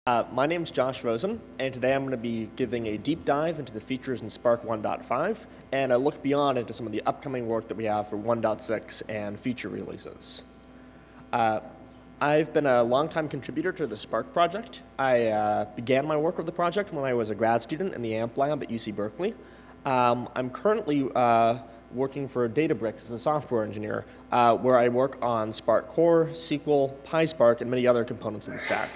My name's Josh Rosen, and today I'm going to be giving a deep dive into the features in Spark 1.5, and a look beyond into some of the upcoming work that we have for 1.6 and future releases. I've been a longtime contributor to the Spark project. I began my work with the project when I was a grad student in the AMP lab at UC Berkeley. I'm currently working for Databricks as a software engineer, where I work on Spark Core, SQL, PySpark, and many other components of the stack.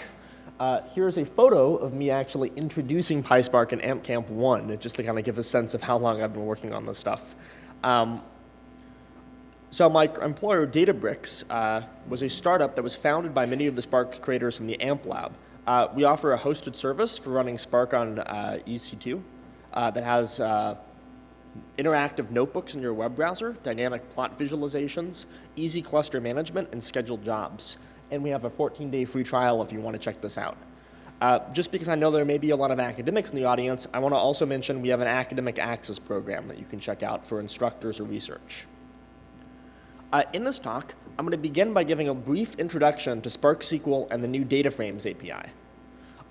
Here's a photo of me actually introducing PySpark in AMP Camp 1, just to kind of give a sense of how long I've been working on this stuff. So my employer, Databricks, was a startup that was founded by many of the Spark creators from the AMP lab. We offer a hosted service for running Spark on EC2 that has interactive notebooks in your web browser, dynamic plot visualizations, easy cluster management, and scheduled jobs. And we have a 14-day free trial if you want to check this out. Just because I know there may be a lot of academics in the audience, I want to also mention we have an academic access program that you can check out for instructors or research. In this talk, I'm going to begin by giving a brief introduction to Spark SQL and the new data frames API.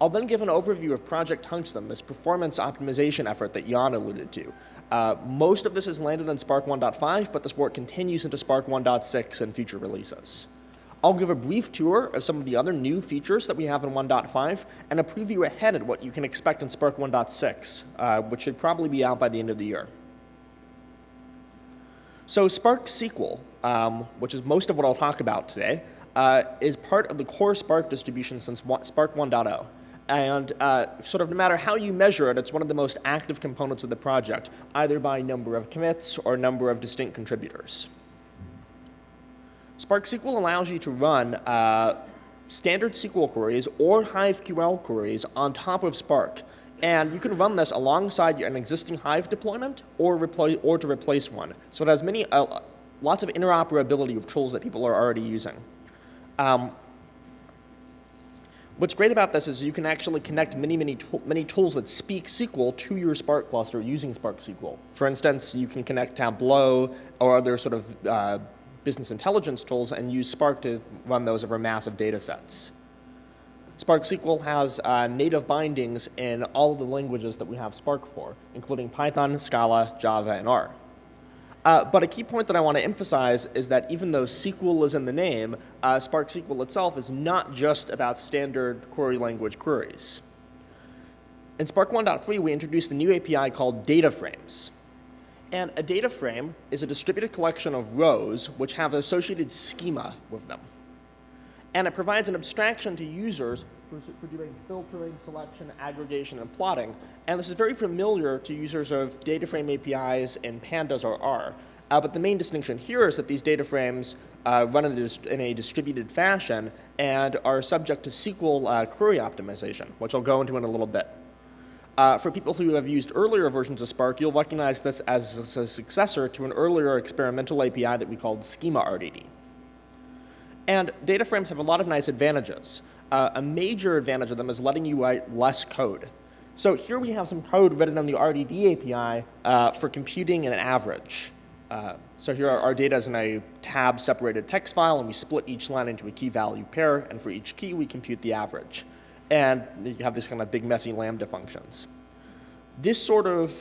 I'll then give an overview of Project Tungsten, this performance optimization effort that Jan alluded to. Most of this is landed in Spark 1.5, but this work continues into Spark 1.6 and future releases. I'll give a brief tour of some of the other new features that we have in 1.5 and a preview ahead at what you can expect in Spark 1.6, which should probably be out by the end of the year. So Spark SQL, which is most of what I'll talk about today, is part of the core Spark distribution since Spark 1.0. And sort of no matter how you measure it, it's one of the most active components of the project, either by number of commits or number of distinct contributors. Spark SQL allows you to run standard SQL queries or HiveQL queries on top of Spark. And you can run this alongside an existing Hive deployment or to replace one. So it has lots of interoperability of tools that people are already using. What's great about this is you can actually connect many tools that speak SQL to your Spark cluster using Spark SQL. For instance, you can connect Tableau or other sort of business intelligence tools and use Spark to run those over massive data sets. Spark SQL has native bindings in all of the languages that we have Spark for, including Python, Scala, Java, and R. But a key point that I want to emphasize is that even though SQL is in the name, Spark SQL itself is not just about standard query language queries. In Spark 1.3, we introduced a new API called data frames. And a data frame is a distributed collection of rows which have associated schema with them. And it provides an abstraction to users for doing filtering, selection, aggregation, and plotting. And this is very familiar to users of data frame APIs in Pandas or R. But the main distinction here is that these data frames run in a distributed fashion and are subject to SQL query optimization, which I'll go into in a little bit. For people who have used earlier versions of Spark, you'll recognize this as a successor to an earlier experimental API that we called Schema RDD. And data frames have a lot of nice advantages. A major advantage of them is letting you write less code. So here we have some code written on the RDD API for computing an average. So here our data is in a tab-separated text file, and we split each line into a key-value pair, and for each key, we compute the average. And you have this kind of big, messy Lambda functions. This sort of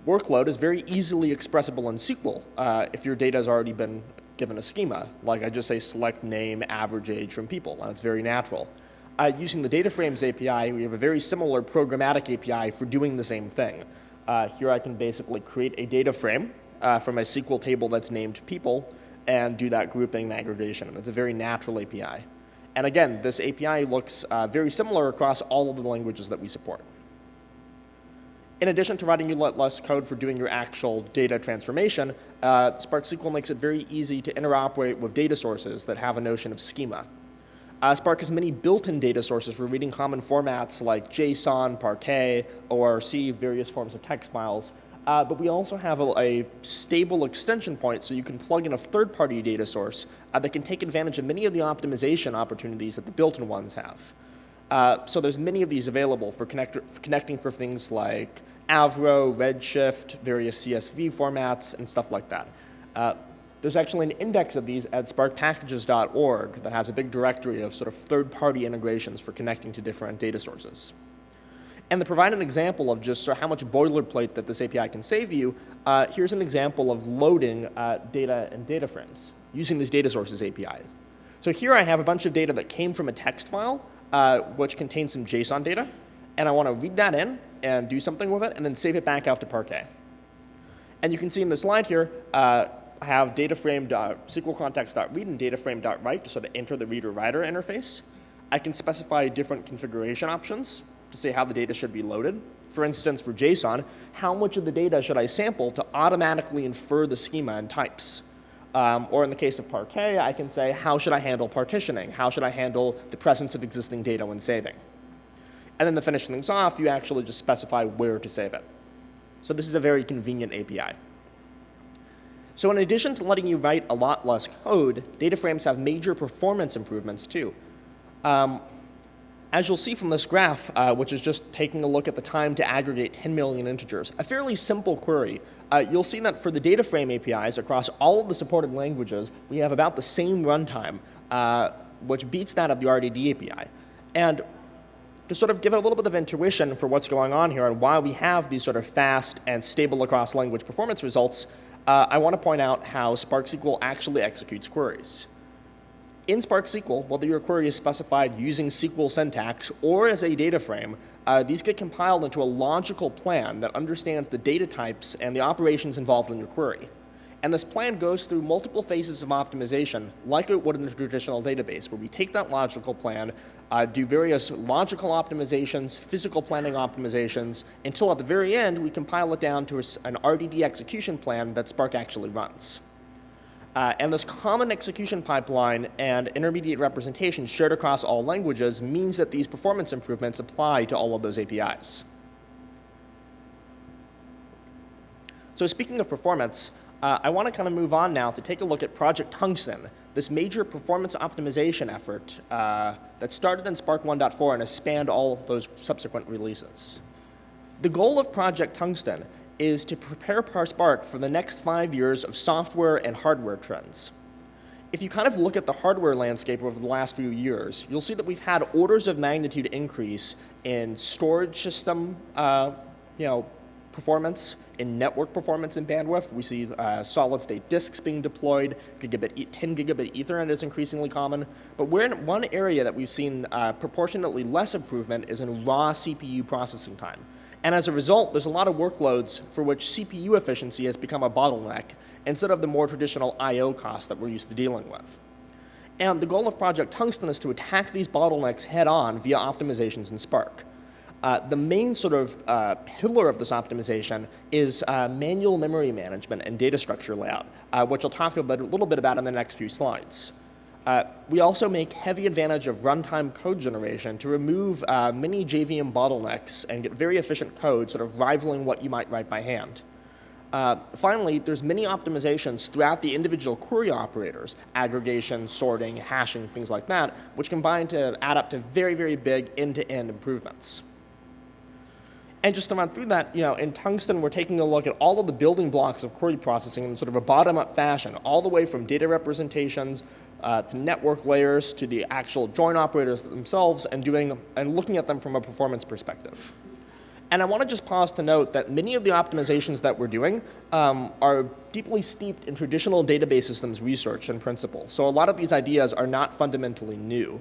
workload is very easily expressible in SQL if your data has already been given a schema. Like I just say select name, average age from people, and it's very natural. Using the data frames API, we have a very similar programmatic API for doing the same thing. Here I can basically create a data frame from a SQL table that's named people and do that grouping and aggregation. And it's a very natural API. And again, this API looks very similar across all of the languages that we support. In addition to writing you less code for doing your actual data transformation, Spark SQL makes it very easy to interoperate with data sources that have a notion of schema. Spark has many built-in data sources for reading common formats like JSON, Parquet, ORC, various forms of text files. But we also have a stable extension point so you can plug in a third-party data source that can take advantage of many of the optimization opportunities that the built-in ones have. So there's many of these available for connecting for things like Avro, Redshift, various CSV formats, and stuff like that. There's actually an index of these at sparkpackages.org that has a big directory of sort of third-party integrations for connecting to different data sources. And to provide an example of just how much boilerplate that this API can save you, here's an example of loading data and data frames using these data sources APIs. So here I have a bunch of data that came from a text file, which contains some JSON data, and I want to read that in and do something with it, and then save it back out to Parquet. And you can see in the slide here, I have dataframe.SQL context.read and dataframe.write to sort of enter the reader-writer interface. I can specify different configuration options to say how the data should be loaded. For instance, for JSON, how much of the data should I sample to automatically infer the schema and types? Or in the case of Parquet, I can say, how should I handle partitioning? How should I handle the presence of existing data when saving? And then to finish things off, you actually just specify where to save it. So this is a very convenient API. So in addition to letting you write a lot less code, data frames have major performance improvements too. As you'll see from this graph, which is just taking a look at the time to aggregate 10 million integers, a fairly simple query, you'll see that for the data frame APIs across all of the supported languages, we have about the same runtime, which beats that of the RDD API. And to sort of give it a little bit of intuition for what's going on here and why we have these sort of fast and stable across language performance results, I want to point out how Spark SQL actually executes queries. In Spark SQL, whether your query is specified using SQL syntax or as a data frame, these get compiled into a logical plan that understands the data types and the operations involved in your query. And this plan goes through multiple phases of optimization, like it would in a traditional database, where we take that logical plan, do various logical optimizations, physical planning optimizations, until at the very end, we compile it down to an RDD execution plan that Spark actually runs. And this common execution pipeline and intermediate representation shared across all languages means that these performance improvements apply to all of those APIs. So speaking of performance, I want to kind of move on now to take a look at Project Tungsten, this major performance optimization effort that started in Spark 1.4 and has spanned all those subsequent releases. The goal of Project Tungsten is to prepare Spark for the next 5 years of software and hardware trends. If you kind of look at the hardware landscape over the last few years, you'll see that we've had orders of magnitude increase in storage system performance, in network performance and bandwidth. We see solid-state disks being deployed. 10 gigabit Ethernet is increasingly common. But one area that we've seen proportionately less improvement is in raw CPU processing time. And as a result, there's a lot of workloads for which CPU efficiency has become a bottleneck instead of the more traditional I/O costs that we're used to dealing with. And the goal of Project Tungsten is to attack these bottlenecks head-on via optimizations in Spark. The main sort of pillar of this optimization is manual memory management and data structure layout, which I'll talk a little bit about in the next few slides. We also make heavy advantage of runtime code generation to remove many JVM bottlenecks and get very efficient code, sort of rivaling what you might write by hand. Finally, there's many optimizations throughout the individual query operators, aggregation, sorting, hashing, things like that, which combine to add up to very, very big end-to-end improvements. And just to run through that, in Tungsten, we're taking a look at all of the building blocks of query processing in sort of a bottom-up fashion, all the way from data representations to network layers to the actual join operators themselves, and looking at them from a performance perspective. And I want to just pause to note that many of the optimizations that we're doing are deeply steeped in traditional database systems research and principle. So a lot of these ideas are not fundamentally new.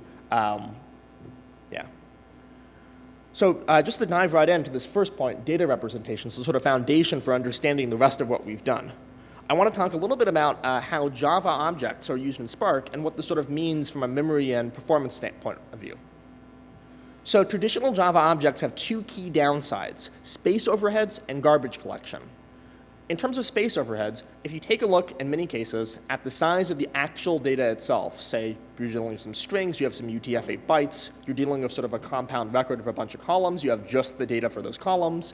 So just to dive right into this first point, data representations, the sort of foundation for understanding the rest of what we've done. I want to talk a little bit about how Java objects are used in Spark and what this sort of means from a memory and performance standpoint of view. So traditional Java objects have two key downsides, space overheads and garbage collection. In terms of space overheads, if you take a look, in many cases, at the size of the actual data itself, say you're dealing with some strings, you have some UTF-8 bytes, you're dealing with sort of a compound record of a bunch of columns, you have just the data for those columns,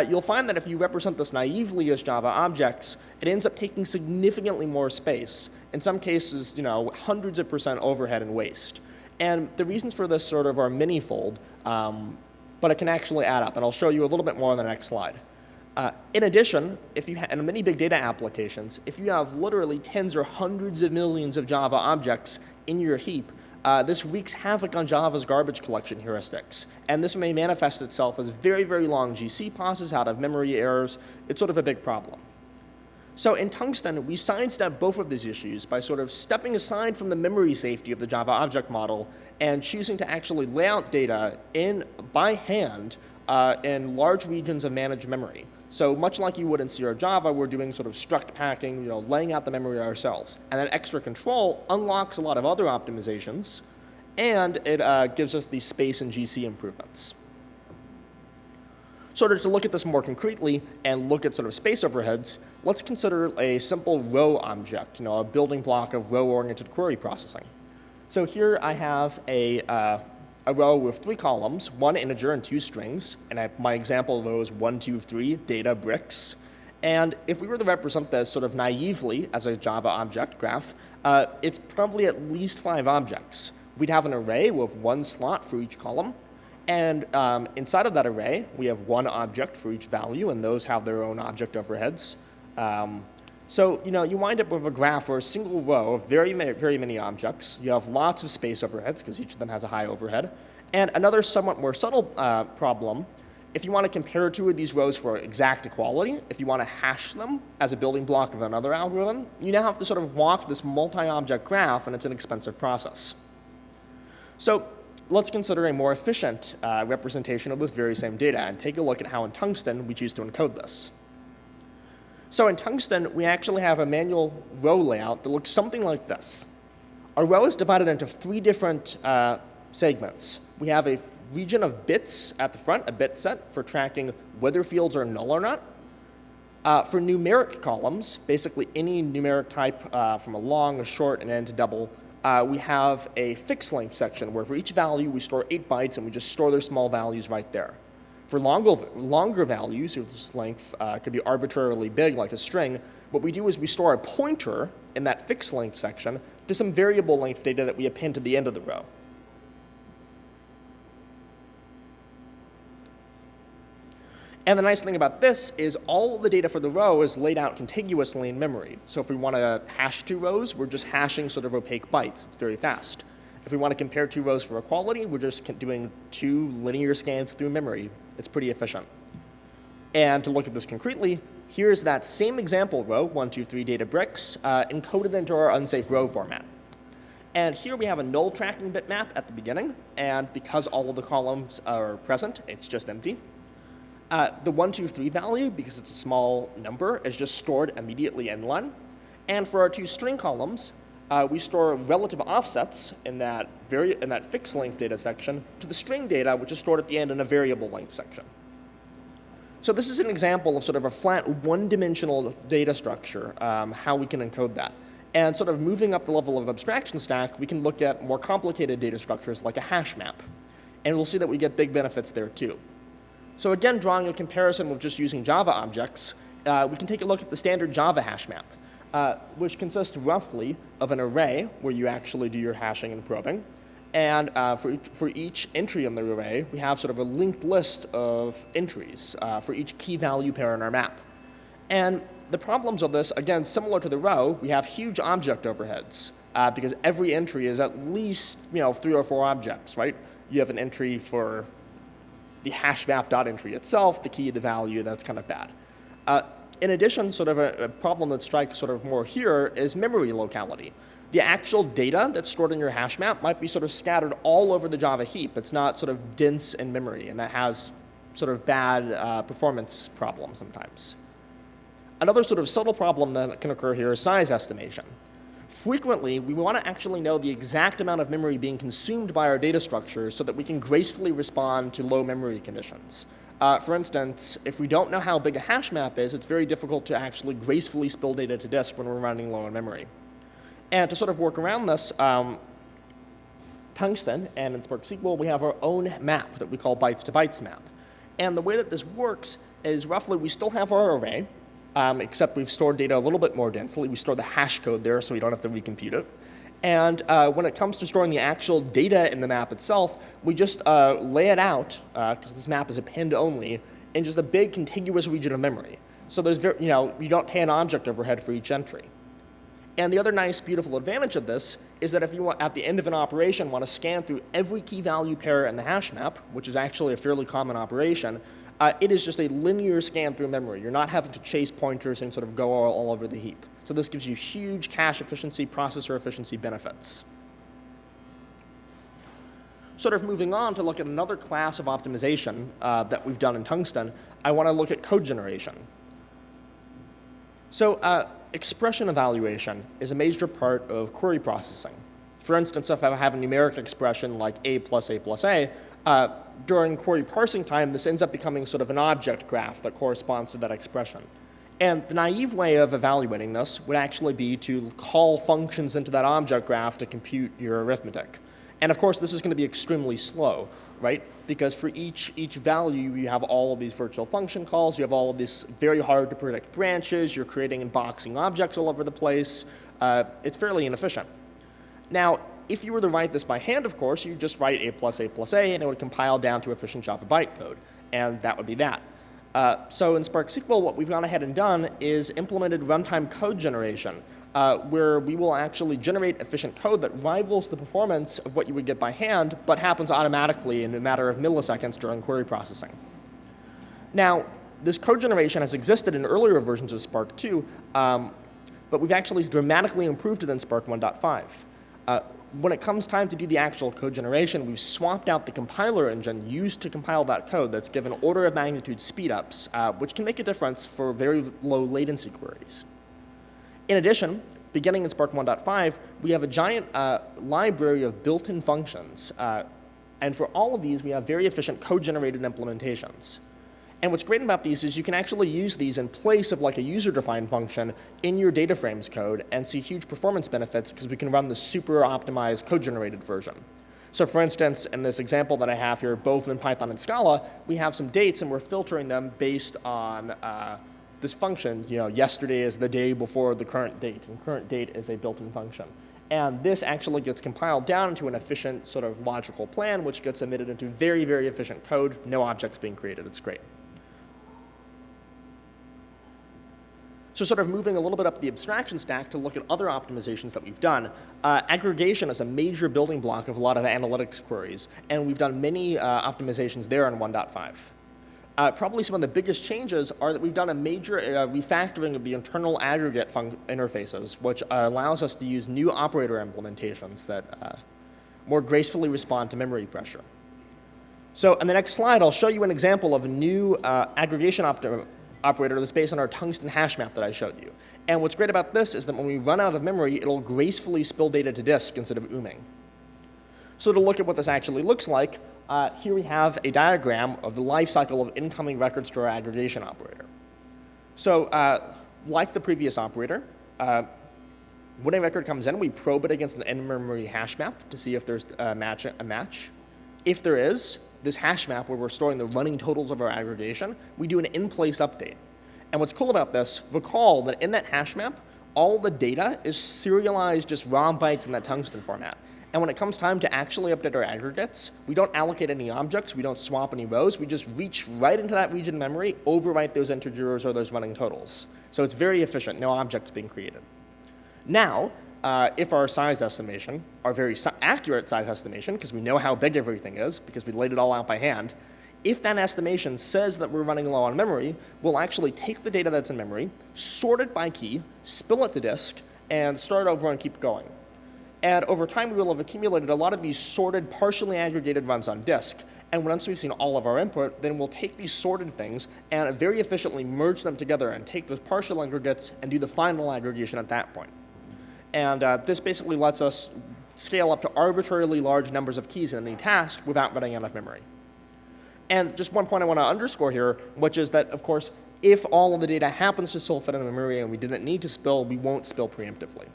you'll find that if you represent this naively as Java objects, it ends up taking significantly more space. In some cases, hundreds of % overhead and waste. And the reasons for this sort of are many-fold, but it can actually add up, and I'll show you a little bit more on the next slide. In addition, in many big data applications, if you have literally tens or hundreds of millions of Java objects in your heap, this wreaks havoc on Java's garbage collection heuristics. And this may manifest itself as very, very long GC passes, out of memory errors. It's sort of a big problem. So in Tungsten, we sidestep both of these issues by sort of stepping aside from the memory safety of the Java object model and choosing to actually lay out data by hand in large regions of managed memory. So much like you would in C or Java, we're doing sort of struct packing, laying out the memory ourselves. And that extra control unlocks a lot of other optimizations, and it gives us these space and GC improvements. Sort of to look at this more concretely and look at sort of space overheads, let's consider a simple row object, a building block of row-oriented query processing. So here I have a row with 3 columns, 1 integer and 2 strings, and my example row is 1, 2, 3 Databricks. And if we were to represent this sort of naively as a Java object graph, it's probably at least 5 objects. We'd have an array with 1 slot for each column, and inside of that array, we have 1 object for each value, and those have their own object overheads. So you wind up with a graph or a single row of very, very many objects. You have lots of space overheads because each of them has a high overhead. And another somewhat more subtle problem, if you want to compare 2 of these rows for exact equality, if you want to hash them as a building block of another algorithm, you now have to sort of walk this multi-object graph, and it's an expensive process. So let's consider a more efficient representation of this very same data and take a look at how in Tungsten we choose to encode this. So in Tungsten, we actually have a manual row layout that looks something like this. Our row is divided into 3 different segments. We have a region of bits at the front, a bit set for tracking whether fields are null or not. For numeric columns, basically any numeric type from a long, a short, and end to double, we have a fixed length section where for each value we store 8 bytes and we just store their small values right there. For longer values, this length could be arbitrarily big like a string, what we do is we store a pointer in that fixed length section to some variable length data that we append to the end of the row. And the nice thing about this is all of the data for the row is laid out contiguously in memory. So if we want to hash 2 rows, we're just hashing sort of opaque bytes. It's very fast. If we want to compare 2 rows for equality, we're just doing 2 linear scans through memory. It's pretty efficient. And to look at this concretely, here's that same example row, 1, 2, 3 Databricks, encoded into our UnsafeRow format. And here we have a null tracking bitmap at the beginning, and because all of the columns are present, it's just empty. The 1, 2, 3 value, because it's a small number, is just stored immediately in len. And for our 2 string columns, we store relative offsets in that fixed length data section to the string data, which is stored at the end in a variable length section. So this is an example of sort of a flat one-dimensional data structure, how we can encode that. And sort of moving up the level of abstraction stack, we can look at more complicated data structures like a hash map. And we'll see that we get big benefits there too. So again, drawing a comparison with just using Java objects, we can take a look at the standard Java hash map. Which consists roughly of an array where you actually do your hashing and probing. And for each entry in the array, we have sort of a linked list of entries for each key value pair in our map. And the problems of this, again, similar to the row, we have huge object overheads because every entry is at least 3 or 4 objects, right? You have an entry for the hash map.entry itself, the key, the value, that's kind of bad. In addition, sort of a problem that strikes sort of more here is memory locality. The actual data that's stored in your hash map might be sort of scattered all over the Java heap. It's not sort of dense in memory, and that has sort of bad performance problems sometimes. Another sort of subtle problem that can occur here is size estimation. Frequently, we want to actually know the exact amount of memory being consumed by our data structures so that we can gracefully respond to low memory conditions. For instance, if we don't know how big a hash map is, it's very difficult to actually gracefully spill data to disk when we're running low on memory. And to sort of work around this, Tungsten and in Spark SQL, we have our own map that we call BytesToBytesMap. And the way that this works is roughly we still have our array, except we've stored data a little bit more densely. We store the hash code there so we don't have to recompute it. And when it comes to storing the actual data in the map itself, we just lay it out, because this map is append only, in just a big contiguous region of memory. So there's you don't pay an object overhead for each entry. And the other nice, beautiful advantage of this is that if you want, at the end of an operation, want to scan through every key value pair in the hash map, which is actually a fairly common operation, it is just a linear scan through memory. You're not having to chase pointers and sort of go all over the heap. So this gives you huge cache efficiency, processor efficiency benefits. Sort of moving on to look at another class of optimization that we've done in Tungsten, I want to look at code generation. So expression evaluation is a major part of query processing. For instance, if I have a numeric expression like a plus a plus a, during query parsing time, this ends up becoming sort of an object graph that corresponds to that expression. And the naive way of evaluating this would actually be to call functions into that object graph to compute your arithmetic. And of course, this is going to be extremely slow, right? Because for each value, you have all of these virtual function calls, you have all of these very hard to predict branches, you're creating and boxing objects all over the place. It's fairly inefficient. Now, if you were to write this by hand, of course, you just write a plus a plus a, and it would compile down to efficient Java bytecode, and that would be that. So in Spark SQL, what we've gone ahead and done is implemented runtime code generation, where we will actually generate efficient code that rivals the performance of what you would get by hand, but happens automatically in a matter of milliseconds during query processing. Now, this code generation has existed in earlier versions of Spark 2, but we've actually dramatically improved it in Spark 1.5. When it comes time to do the actual code generation, we've swapped out the compiler engine used to compile that code that's given order of magnitude speedups, which can make a difference for very low latency queries. In addition, beginning in Spark 1.5, we have a giant library of built-in functions. And for all of these, we have very efficient code-generated implementations. And what's great about these is you can actually use these in place of like a user-defined function in your data frames code and see huge performance benefits because we can run the super optimized code-generated version. So for instance, in this example that I have here, both in Python and Scala, we have some dates and we're filtering them based on this function. Yesterday is the day before the current date, and current date is a built-in function. And this actually gets compiled down into an efficient sort of logical plan, which gets emitted into very, very efficient code, no objects being created. It's great. So sort of moving a little bit up the abstraction stack to look at other optimizations that we've done. Aggregation is a major building block of a lot of analytics queries, and we've done many optimizations there on 1.5. Probably some of the biggest changes are that we've done a major refactoring of the internal aggregate interfaces, which allows us to use new operator implementations that more gracefully respond to memory pressure. So in the next slide, I'll show you an example of a new aggregation operator that's based on our Tungsten hash map that I showed you. And what's great about this is that when we run out of memory, it'll gracefully spill data to disk instead of ooming. So to look at what this actually looks like, here we have a diagram of the life cycle of incoming records to our aggregation operator. So like the previous operator, when a record comes in, we probe it against an in-memory hash map to see if there's a match. If there is, this hash map where we're storing the running totals of our aggregation, we do an in-place update. And what's cool about this, recall that in that hash map, all the data is serialized just raw bytes in that Tungsten format. And when it comes time to actually update our aggregates, we don't allocate any objects, we don't swap any rows, we just reach right into that region of memory, overwrite those integers or those running totals. So it's very efficient, no objects being created. Now, if our size estimation, our very accurate size estimation, because we know how big everything is, because we laid it all out by hand, if that estimation says that we're running low on memory, we'll actually take the data that's in memory, sort it by key, spill it to disk, and start over and keep going. And over time, we will have accumulated a lot of these sorted, partially aggregated runs on disk. And once we've seen all of our input, then we'll take these sorted things and very efficiently merge them together and take those partial aggregates and do the final aggregation at that point. And this basically lets us scale up to arbitrarily large numbers of keys in any task without running out of memory. And just one point I want to underscore here, which is that, of course, if all of the data happens to still fit in memory and we didn't need to spill, we won't spill preemptively.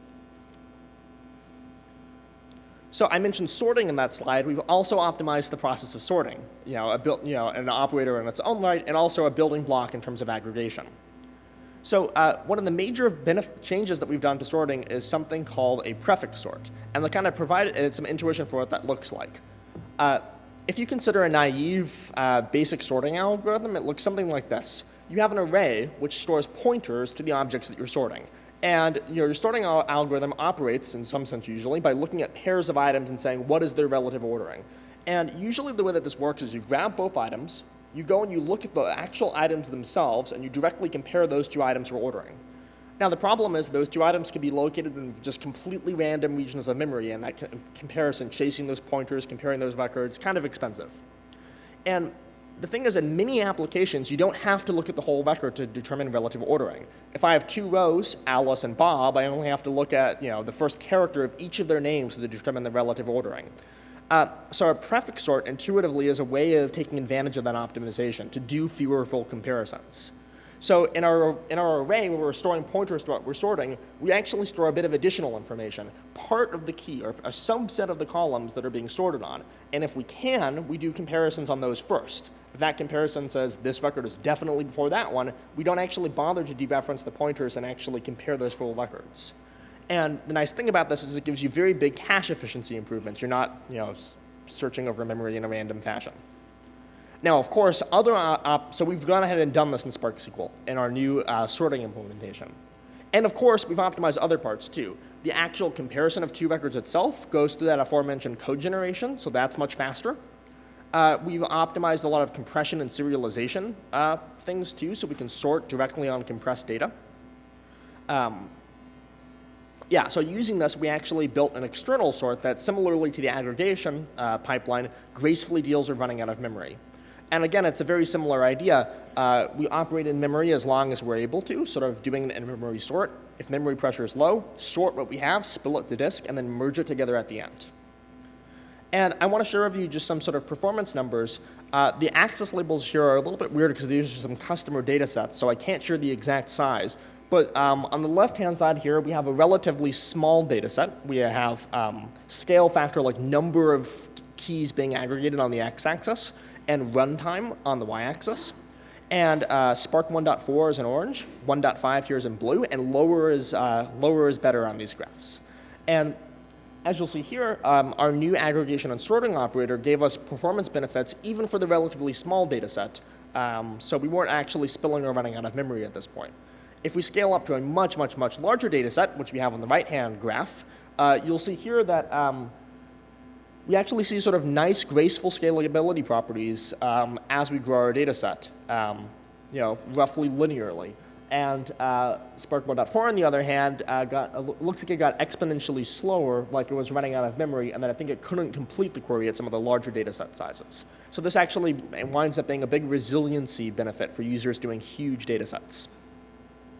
So I mentioned sorting in that slide. We've also optimized the process of sorting, an operator in its own right, and also a building block in terms of aggregation. So one of the major changes that we've done to sorting is something called a prefix sort. And they kind of provided some intuition for what that looks like. If you consider a naive basic sorting algorithm, it looks something like this. You have an array which stores pointers to the objects that you're sorting. And your sorting algorithm operates, in some sense usually, by looking at pairs of items and saying, what is their relative ordering? And usually the way that this works is you grab both items, you go and you look at the actual items themselves, and you directly compare those two items for ordering. Now the problem is those two items can be located in just completely random regions of memory, and that comparison, chasing those pointers, comparing those records, kind of expensive. And the thing is, in many applications, you don't have to look at the whole record to determine relative ordering. If I have two rows, Alice and Bob, I only have to look at the first character of each of their names to determine the relative ordering. So a prefix sort intuitively is a way of taking advantage of that optimization to do fewer full comparisons. So in our array, where we're storing pointers to what we're sorting, we actually store a bit of additional information, part of the key, or a subset of the columns that are being sorted on. And if we can, we do comparisons on those first. If that comparison says this record is definitely before that one, we don't actually bother to dereference the pointers and actually compare those full records. And the nice thing about this is it gives you very big cache efficiency improvements. You're not searching over memory in a random fashion. Now, of course, so we've gone ahead and done this in Spark SQL in our new sorting implementation. And of course, we've optimized other parts too. The actual comparison of two records itself goes through that aforementioned code generation, so that's much faster. We've optimized a lot of compression and serialization things too, so we can sort directly on compressed data. So using this, we actually built an external sort that, similarly to the aggregation pipeline, gracefully deals with running out of memory. And again, it's a very similar idea. We operate in memory as long as we're able to, sort of doing an in-memory sort. If memory pressure is low, sort what we have, spill it to disk, and then merge it together at the end. And I want to share with you just some sort of performance numbers. The access labels here are a little bit weird because these are some customer data sets, so I can't share the exact size. But on the left-hand side here, we have a relatively small data set. We have scale factor, like number of keys being aggregated on the x-axis, and runtime on the y-axis. And Spark 1.4 is in orange, 1.5 here is in blue, and lower is better on these graphs. And as you'll see here, our new aggregation and sorting operator gave us performance benefits even for the relatively small data set. So we weren't actually spilling or running out of memory at this point. If we scale up to a much, much, much larger data set, which we have on the right-hand graph, you'll see here that we actually see sort of nice, graceful scalability properties as we grow our data set, roughly linearly. And Spark 1.4, on the other hand, looks like it got exponentially slower, like it was running out of memory, and then I think it couldn't complete the query at some of the larger data set sizes. So this actually winds up being a big resiliency benefit for users doing huge data sets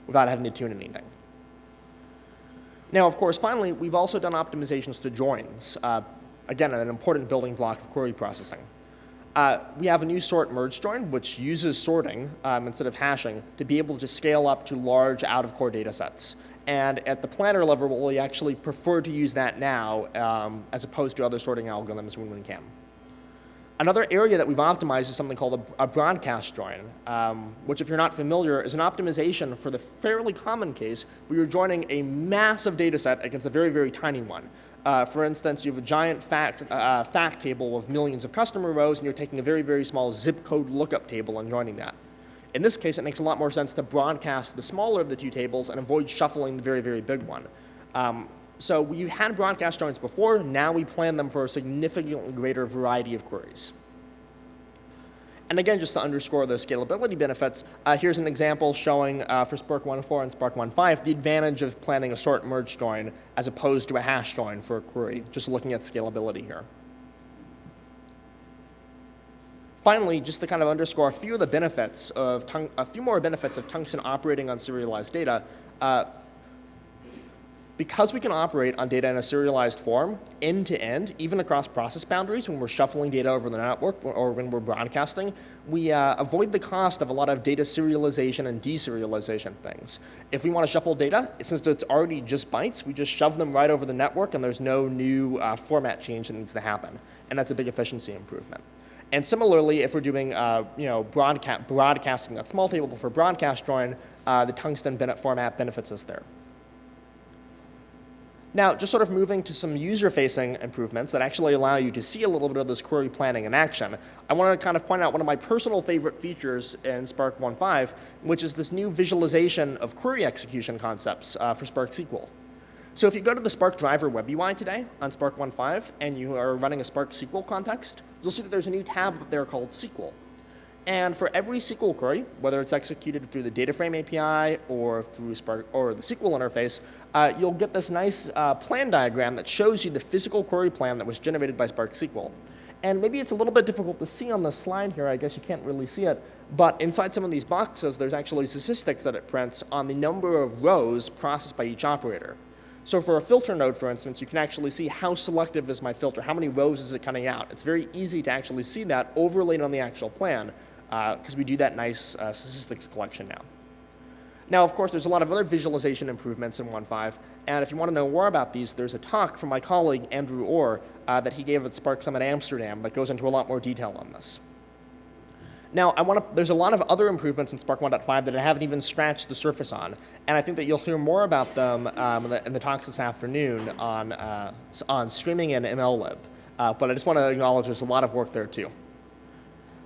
without having to tune anything. Now, of course, finally, we've also done optimizations to joins. Again, an important building block of query processing. We have a new sort merge join, which uses sorting instead of hashing to be able to scale up to large out-of-core data sets. And at the planner level, we actually prefer to use that now as opposed to other sorting algorithms when we can. Another area that we've optimized is something called a broadcast join, which, if you're not familiar, is an optimization for the fairly common case where you're joining a massive data set against a very, very tiny one. For instance, you have a giant fact table of millions of customer rows, and you're taking a very, very small zip code lookup table and joining that. In this case, it makes a lot more sense to broadcast the smaller of the two tables and avoid shuffling the very, very big one. So we had broadcast joins before. Now we plan them for a significantly greater variety of queries. And again, just to underscore those scalability benefits, here's an example showing for Spark 1.4 and Spark 1.5 the advantage of planning a sort merge join as opposed to a hash join for a query, just looking at scalability here. Finally, just to kind of underscore a few of the benefits of Tungsten operating on serialized data, because we can operate on data in a serialized form, end-to-end, even across process boundaries when we're shuffling data over the network or when we're broadcasting, we avoid the cost of a lot of data serialization and deserialization things. If we want to shuffle data, since it's already just bytes, we just shove them right over the network and there's no new format change that needs to happen. And that's a big efficiency improvement. And similarly, if we're doing broadcasting that small table for broadcast join, the Tungsten format benefits us there. Now, just sort of moving to some user-facing improvements that actually allow you to see a little bit of this query planning in action, I want to kind of point out one of my personal favorite features in Spark 1.5, which is this new visualization of query execution concepts for Spark SQL. So if you go to the Spark driver web UI today on Spark 1.5 and you are running a Spark SQL context, you'll see that there's a new tab up there called SQL. And for every SQL query, whether it's executed through the data frame API or through Spark or the SQL interface, you'll get this nice plan diagram that shows you the physical query plan that was generated by Spark SQL. And maybe it's a little bit difficult to see on the slide here. I guess you can't really see it. But inside some of these boxes, there's actually statistics that it prints on the number of rows processed by each operator. So for a filter node, for instance, you can actually see how selective is my filter, how many rows is it cutting out. It's very easy to actually see that overlaid on the actual plan, because we do that nice statistics collection now. Now, of course, there's a lot of other visualization improvements in 1.5, and if you want to know more about these, there's a talk from my colleague, Andrew Orr, that he gave at Spark Summit Amsterdam that goes into a lot more detail on this. Now, there's a lot of other improvements in Spark 1.5 that I haven't even scratched the surface on, and I think that you'll hear more about them in the talks this afternoon on streaming and MLlib. But I just want to acknowledge there's a lot of work there, too.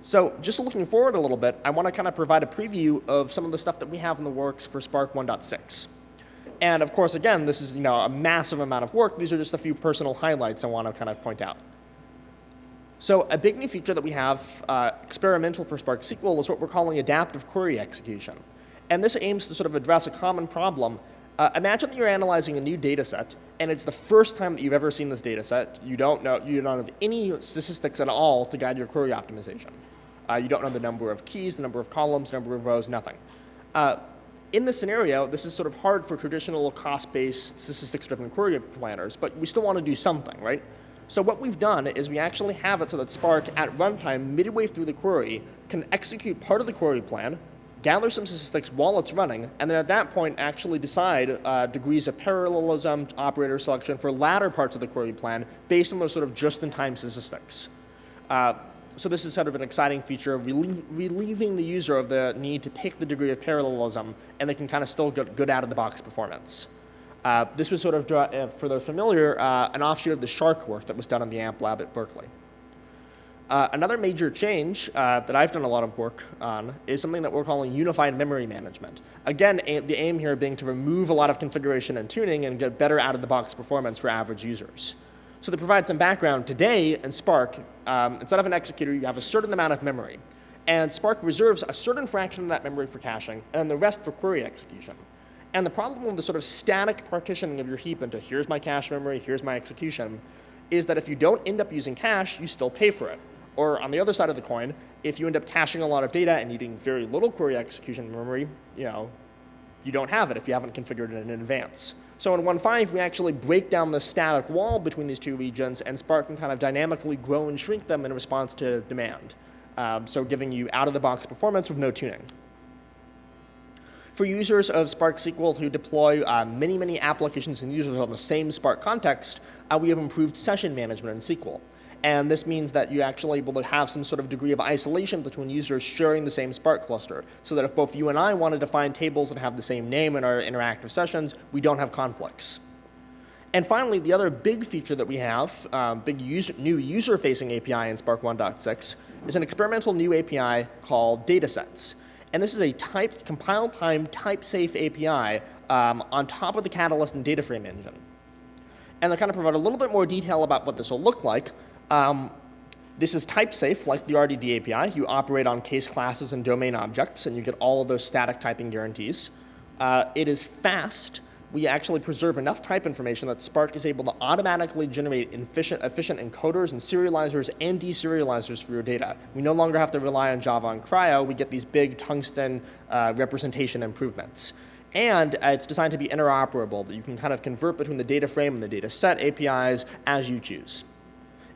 So just looking forward a little bit, I want to kind of provide a preview of some of the stuff that we have in the works for Spark 1.6. And of course, again, this is a massive amount of work. These are just a few personal highlights I want to kind of point out. So a big new feature that we have experimental for Spark SQL is what we're calling adaptive query execution. And this aims to sort of address a common problem. Imagine that you're analyzing a new data set, and it's the first time that you've ever seen this data set. You don't have any statistics at all to guide your query optimization. You don't know the number of keys, the number of columns, number of rows, nothing. In this scenario, this is sort of hard for traditional cost-based statistics-driven query planners, but we still want to do something, right? So what we've done is we actually have it so that Spark, at runtime, midway through the query, can execute part of the query plan, gather some statistics while it's running, and then at that point actually decide degrees of parallelism, operator selection for latter parts of the query plan based on those sort of just-in-time statistics. So this is sort of an exciting feature of relieving the user of the need to pick the degree of parallelism, and they can kind of still get good out-of-the-box performance. This was sort of, for those familiar, an offshoot of the Shark work that was done in the AMP lab at Berkeley. Another major change that I've done a lot of work on is something that we're calling unified memory management. Again, the aim here being to remove a lot of configuration and tuning and get better out-of-the-box performance for average users. So to provide some background, today in Spark, instead of an executor, you have a certain amount of memory. And Spark reserves a certain fraction of that memory for caching and the rest for query execution. And the problem with the sort of static partitioning of your heap into here's my cache memory, here's my execution, is that if you don't end up using cache, you still pay for it. Or on the other side of the coin, if you end up caching a lot of data and needing very little query execution memory, you don't have it if you haven't configured it in advance. So in 1.5, we actually break down the static wall between these two regions, and Spark can kind of dynamically grow and shrink them in response to demand. So giving you out-of-the-box performance with no tuning. For users of Spark SQL who deploy many, many applications and users on the same Spark context, we have improved session management in SQL. And this means that you're actually able to have some sort of degree of isolation between users sharing the same Spark cluster, so that if both you and I wanted to find tables that have the same name in our interactive sessions, we don't have conflicts. And finally, the other big feature that we have, new user-facing API in Spark 1.6, is an experimental new API called Datasets. And this is a compile-time, type-safe API on top of the Catalyst and data frame engine. And to kind of provide a little bit more detail about what this will look like, this is type-safe, like the RDD API. You operate on case classes and domain objects, and you get all of those static typing guarantees. It is fast. We actually preserve enough type information that Spark is able to automatically generate efficient encoders and serializers and deserializers for your data. We no longer have to rely on Java and Cryo. We get these big Tungsten representation improvements. And it's designed to be interoperable, that you can kind of convert between the data frame and the data set APIs as you choose.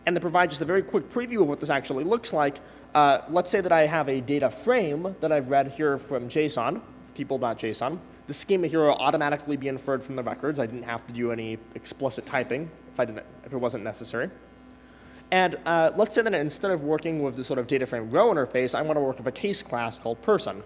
And to provide just a very quick preview of what this actually looks like, let's say that I have a data frame that I've read here from JSON, people.json. The schema here will automatically be inferred from the records. I didn't have to do any explicit typing if it wasn't necessary. And let's say that instead of working with the sort of data frame row interface, I want to work with a case class called person.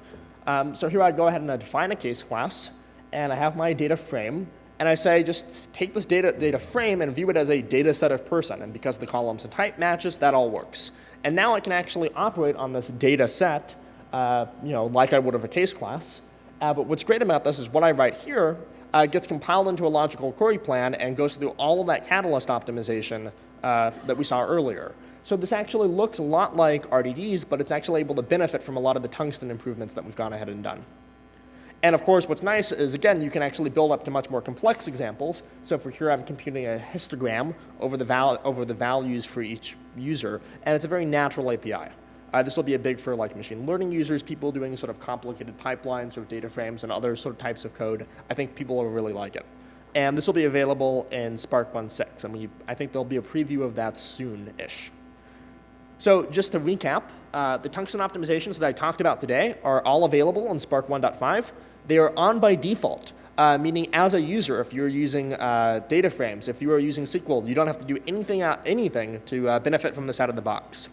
So here I go ahead and I define a case class, and I have my data frame. and I say just take this data frame and view it as a data set of person. And because the columns and type matches, that all works. And now I can actually operate on this data set, like I would of a case class. But what's great about this is what I write here gets compiled into a logical query plan and goes through all of that catalyst optimization that we saw earlier. So this actually looks a lot like RDDs, but it's actually able to benefit from a lot of the Tungsten improvements that we've gone ahead and done. And of course, what's nice is, again, you can actually build up to much more complex examples. So for here, I'm computing a histogram over the values for each user, and it's a very natural API. This will be a big for like machine learning users, people doing sort of complicated pipelines or data frames and other sort of types of code. I think people will really like it. And this will be available in Spark 1.6, and I think there'll be a preview of that soon-ish. So just to recap, the Tungsten optimizations that I talked about today are all available in Spark 1.5. They are on by default, meaning as a user, if you're using data frames, if you are using SQL, you don't have to do anything to benefit from this out of the box.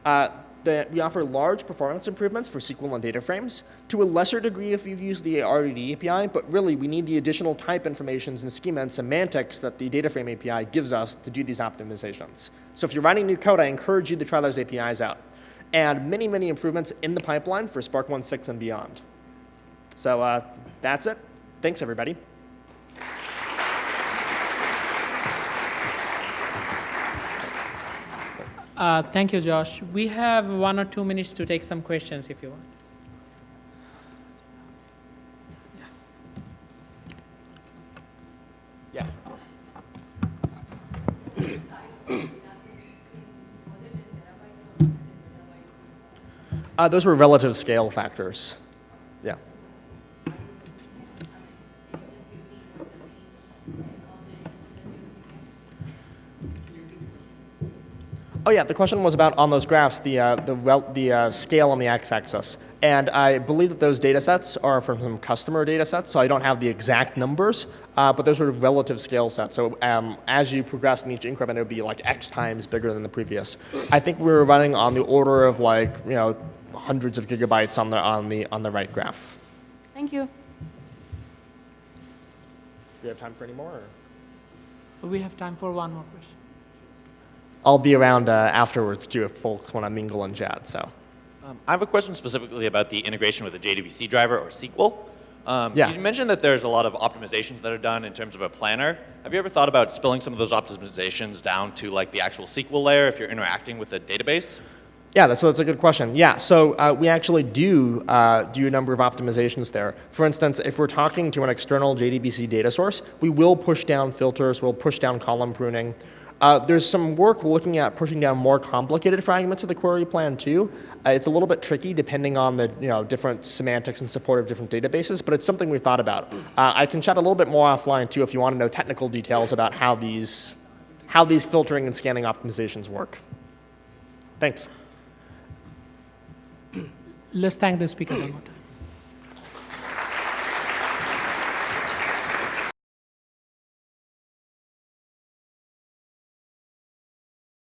We offer large performance improvements for SQL and data frames, to a lesser degree if you've used the RDD API, but really we need the additional type informations and schema and semantics that the data frame API gives us to do these optimizations. So if you're writing new code, I encourage you to try those APIs out. And many, many improvements in the pipeline for Spark 1.6 and beyond. So that's it. Thanks, everybody. Thank you, Josh. We have 1 or 2 minutes to take some questions if you want. Yeah. Those were relative scale factors. Yeah. Oh yeah, the question was about on those graphs, the scale on the x-axis. And I believe that those data sets are from some customer data sets, so I don't have the exact numbers, but those are relative scale sets. So as you progress in each increment, it would be like X times bigger than the previous. I think we were running on the order of like, hundreds of gigabytes on the right graph. Thank you. Do we have time for any more? Or? We have time for 1 more question. I'll be around afterwards too if folks want to mingle and chat. So. I have a question specifically about the integration with the JDBC driver or SQL. Yeah. You mentioned that there's a lot of optimizations that are done in terms of a planner. Have you ever thought about spilling some of those optimizations down to like the actual SQL layer if you're interacting with the database? Yeah, that's a good question. Yeah, so we actually do a number of optimizations there. For instance, if we're talking to an external JDBC data source, we will push down filters, we'll push down column pruning. There's some work looking at pushing down more complicated fragments of the query plan too. It's a little bit tricky depending on the different semantics and support of different databases, but it's something we've thought about. I can chat a little bit more offline too if you want to know technical details about how these filtering and scanning optimizations work. Thanks. Let's thank the speaker one more time.